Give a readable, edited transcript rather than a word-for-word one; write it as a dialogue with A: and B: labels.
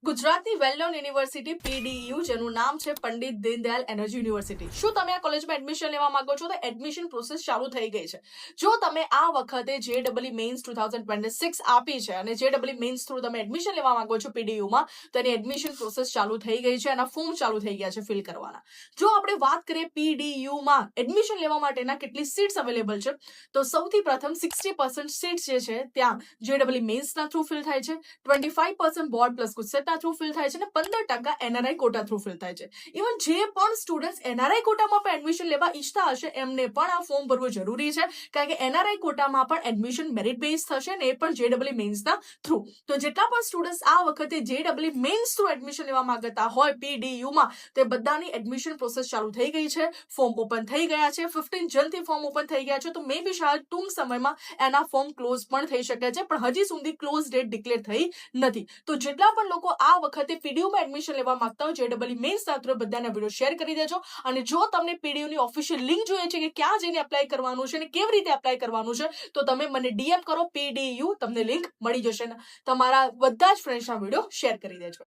A: ગુજરાતની well known university PDU જેનું નામ છે પંડિત દીનદયાળ એનર્જી યુનિવર્સિટી. શું તમે આ કોલેજમાં એડમિશન લેવા માંગો છો? તો એડમિશન પ્રોસેસ ચાલુ થઈ ગઈ છે. જો તમે આ વખતે JEE મેઇન્સ 2026 આપી છે અને JEE મેઇન્સ થ્રુ તમે એડમિશન લેવા માંગો છો પીડીયુમાં, તો એની એડમિશન પ્રોસેસ ચાલુ થઈ ગઈ છે. એના ફોર્મ ચાલુ થઈ ગયા છે ફિલ કરવાના. જો આપણે વાત કરીએ પીડીયુમાં એડમિશન લેવા માટેના કેટલી સીટ્સ અવેલેબલ છે, તો સૌથી પ્રથમ 60% સીટ્સ જે છે ત્યાં JEE મેઇન્સના થ્રુ ફિલ થાય છે, 25% બોર્ડ પ્લસ ગુજસેટના થ્રુ ફિલ થાય છે અને 15% NRI કોટા થ્રુ ફિલ થાય છે. ઇવન જે પણ સ્ટુડન્ટ્સ NRI કોટામાં પણ એડમિશન લેવા ઈચ્છતા હશે એમને પણ આ ફોર્મ ભરવું જરૂરી છે, કારણ કે NRI કોટામાં પણ એડમિશન મેરિટ બેઝ થશે ને એ પણ JEE મેઇન્સના થ્રુ. તો જેટલા પણ સ્ટુડન્ટ્સ આ વખતે JEE મેઇન્સ થ્રુ એડમિશન લેવા માંગતા હોય પીડીયુમાં, તે બધાની એડમિશન પ્રોસેસ ચાલુ થઈ ગઈ છે. ફોર્મ ઓપન થઈ ગયા છે. 15 જનથી ફોર્મ ઓપન થઈ ગયા છે. તો મે બી શાયદ ટૂંક સમયમાં એના ફોર્મ ક્લોઝ પણ થઈ શકે છે, પણ હજી સુધી ક્લોઝ ડેટ ડિક્લેર થઈ નથી. તો જેટલા પણ લોકો આ વખતે પીડીયુમાં એડમિશન લેવા માંગતા હોય JEE મેઇન્સ સાથે બધાને વિડીયો શેર કરી દેજો. અને જો તમને પીડીયુની ઓફિશિયલ લિંક જોઈએ છે કે ક્યાં જઈને એપ્લાય કરવાનું છે અને કેવી રીતે એપ્લાય કરવાનું છે, તો તમે મને DM કરો પીડીયુ, તમને લિંક મળી જશે. તમારા બધા જ ફ્રેન્ડ્સના વિડીયો શેર કરી દેજો.